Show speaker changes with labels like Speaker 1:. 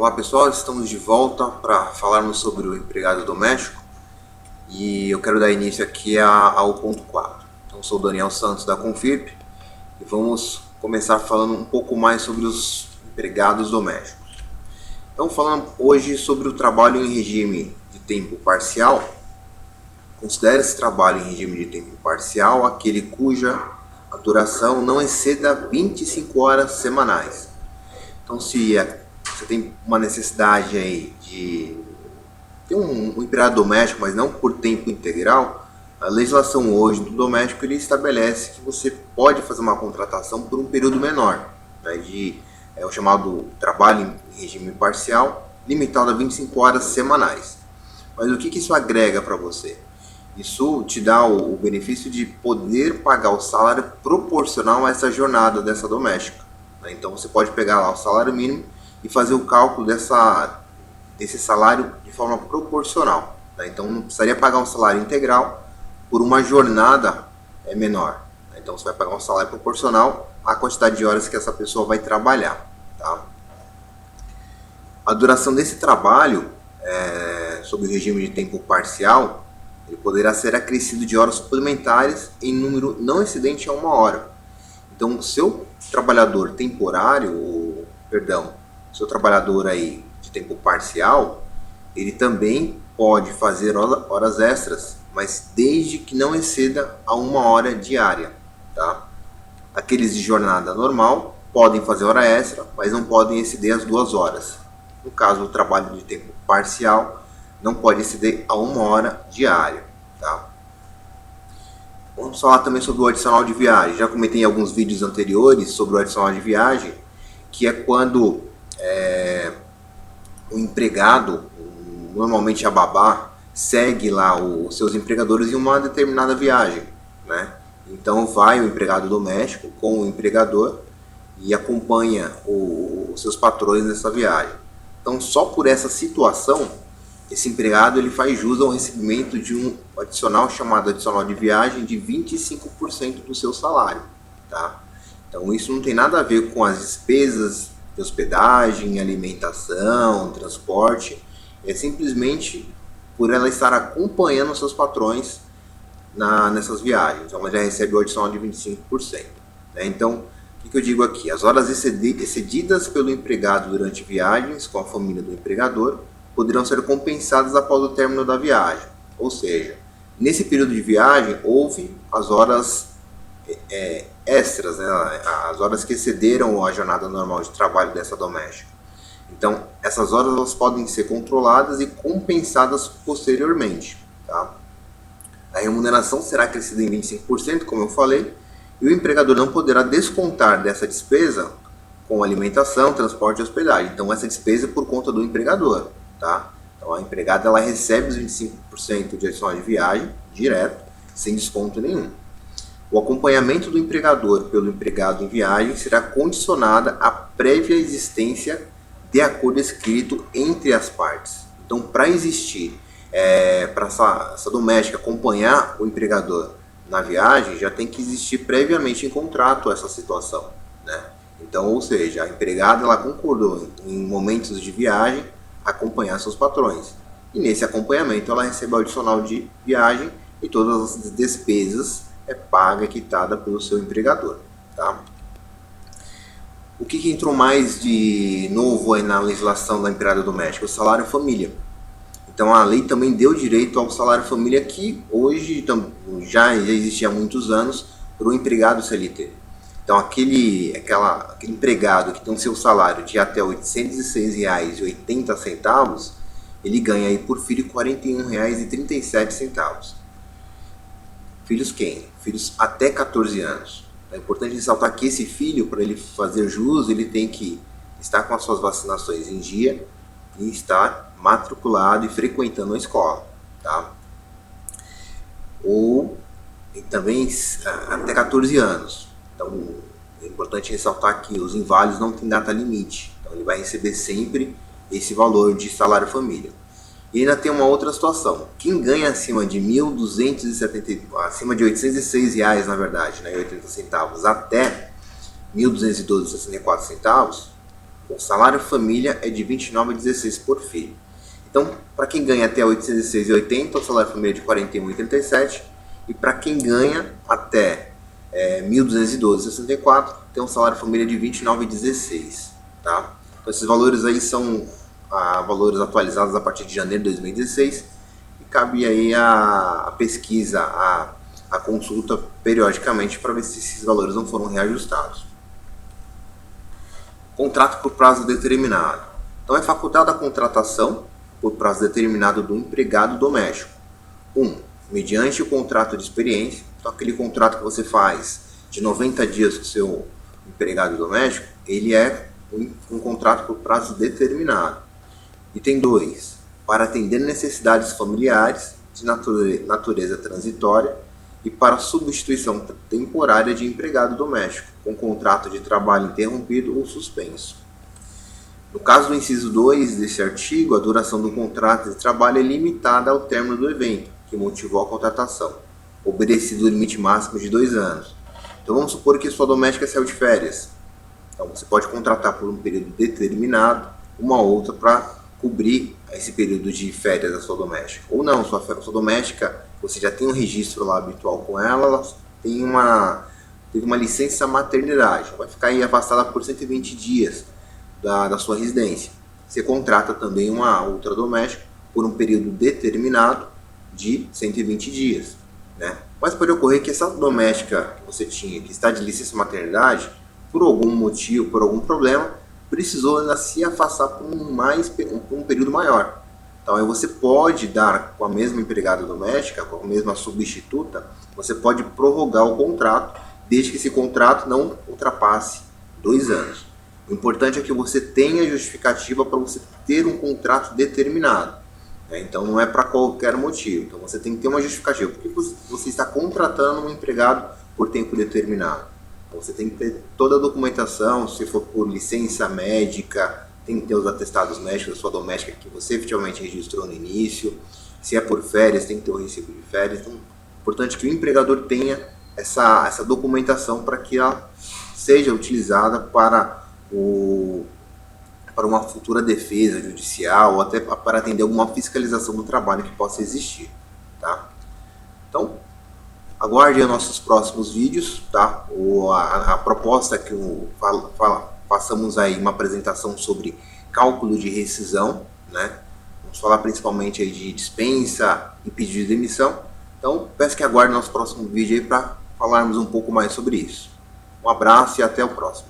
Speaker 1: Olá pessoal, estamos de volta para falarmos sobre o empregado doméstico e eu quero dar início aqui ao ponto 4. Então, sou o Daniel Santos da Confirp e vamos começar falando um pouco mais sobre os empregados domésticos. Então, falando hoje sobre o trabalho em regime de tempo parcial, considera-se trabalho em regime de tempo parcial aquele cuja a duração não exceda 25 horas semanais. Então, se você tem uma necessidade aí de ter um empregado doméstico, mas não por tempo integral, a legislação hoje do doméstico ele estabelece que você pode fazer uma contratação por um período menor, né, o chamado trabalho em regime parcial, limitado a 25 horas semanais. Mas o que isso agrega para você? Isso te dá o benefício de poder pagar o salário proporcional a essa jornada dessa doméstica. Né? Então você pode pegar lá o salário mínimo e fazer o cálculo desse salário de forma proporcional. Né? Então não precisaria pagar um salário integral por uma jornada menor. Né? Então você vai pagar um salário proporcional à quantidade de horas que essa pessoa vai trabalhar. Tá? A duração desse trabalho, sob o regime de tempo parcial, ele poderá ser acrescido de horas suplementares em número não excedente a 1 hora. Então, o seu trabalhador temporário, seu trabalhador aí de tempo parcial, ele também pode fazer horas extras, mas desde que não exceda a 1 hora diária. Tá? Aqueles de jornada normal podem fazer hora extra, mas não podem exceder as 2 horas. No caso do trabalho de tempo parcial, não pode exceder a 1 hora diária. Tá? Vamos falar também sobre o adicional de viagem. Já comentei em alguns vídeos anteriores sobre o adicional de viagem, que é quando o empregado, normalmente a babá, segue lá os seus empregadores em uma determinada viagem. Né? Então vai o empregado doméstico com o empregador e acompanha os seus patrões nessa viagem. Então só por essa situação, esse empregado ele faz jus ao recebimento de um adicional chamado adicional de viagem de 25% do seu salário. Tá? Então isso não tem nada a ver com as despesas de hospedagem, alimentação, transporte. É simplesmente por ela estar acompanhando seus patrões nessas viagens. Então ela já recebe o adicional de 25%. Né? Então, o que eu digo aqui? As horas excedidas pelo empregado durante viagens com a família do empregador poderão ser compensadas após o término da viagem. Ou seja, nesse período de viagem houve as horas extras, né? As horas que excederam a jornada normal de trabalho dessa doméstica. Então, essas horas elas podem ser controladas e compensadas posteriormente. Tá? A remuneração será crescida em 25%, como eu falei, e o empregador não poderá descontar dessa despesa com alimentação, transporte e hospedagem. Então, essa despesa é por conta do empregador. Tá? Então, a empregada ela recebe os 25% de adicional de viagem direto, sem desconto nenhum. O acompanhamento do empregador pelo empregado em viagem será condicionada à prévia existência de acordo escrito entre as partes. Então, para existir, para essa doméstica acompanhar o empregador na viagem, já tem que existir previamente em contrato essa situação. Né? Então, ou seja, a empregada ela concordou em momentos de viagem acompanhar seus patrões. E nesse acompanhamento ela recebe o adicional de viagem e todas as despesas paga e quitada pelo seu empregador. Tá? O que entrou mais de novo aí na legislação da empregada doméstica? O salário família. Então a lei também deu direito ao salário família que hoje já existia há muitos anos para o empregado CLT. Então aquele empregado que tem o seu salário de até R$ 806,80, ele ganha aí por filho R$ 41,37. Filhos quem? Filhos até 14 anos. É importante ressaltar que esse filho, para ele fazer jus, ele tem que estar com as suas vacinações em dia e estar matriculado e frequentando a escola. Tá? Ou também até 14 anos. Então, é importante ressaltar que os inválidos não têm data limite. Então, ele vai receber sempre esse valor de salário família. E ainda tem uma outra situação. Quem ganha acima de 1.270, acima de R$ 806, na verdade, né, 80 centavos, até R$ 1.212,64, O salário família é de R$ 29,16 por filho. Então, para quem ganha até R$ 806,80, o salário família é de R$ 41,87. E para quem ganha até R$ 1.212,64, tem um salário família de R$ 29,16. Tá? Então, esses valores aí são valores atualizados a partir de janeiro de 2016. E cabe aí a pesquisa, a consulta periodicamente para ver se esses valores não foram reajustados. Contrato por prazo determinado. Então, é facultada a contratação por prazo determinado do empregado doméstico. 1. Mediante o contrato de experiência. Então, aquele contrato que você faz de 90 dias com o seu empregado doméstico, ele é um contrato por prazo determinado. Item 2. Para atender necessidades familiares de natureza transitória e para substituição temporária de empregado doméstico, com contrato de trabalho interrompido ou suspenso. No caso do inciso 2 deste artigo, a duração do contrato de trabalho é limitada ao término do evento, que motivou a contratação, obedecido o limite máximo de 2 anos. Então vamos supor que sua doméstica saiu de férias. Então você pode contratar por um período determinado uma outra para cobrir esse período de férias da sua doméstica. Ou não, sua doméstica, você já tem um registro lá habitual com ela teve uma licença maternidade, vai ficar aí afastada por 120 dias da sua residência. Você contrata também uma outra doméstica por um período determinado de 120 dias. Né? Mas pode ocorrer que essa doméstica que você tinha, que está de licença maternidade, por algum motivo, por algum problema, precisou ainda se afastar por um período maior. Então aí você pode dar com a mesma empregada doméstica, com a mesma substituta, você pode prorrogar o contrato, desde que esse contrato não ultrapasse 2 anos. O importante é que você tenha justificativa para você ter um contrato determinado. Né? Então não é para qualquer motivo. Então você tem que ter uma justificativa. Por que você está contratando um empregado por tempo determinado? Então, você tem que ter toda a documentação, se for por licença médica, tem que ter os atestados médicos da sua doméstica que você efetivamente registrou no início. Se é por férias, tem que ter o recibo de férias. Então, é importante que o empregador tenha essa documentação para que ela seja utilizada para uma futura defesa judicial ou até para atender alguma fiscalização do trabalho que possa existir. Tá? Então, aguarde os nossos próximos vídeos, tá? A proposta é que façamos aí uma apresentação sobre cálculo de rescisão, né? Vamos falar principalmente aí de dispensa e pedido de demissão. Então, peço que aguarde nosso próximo vídeo aí para falarmos um pouco mais sobre isso. Um abraço e até o próximo.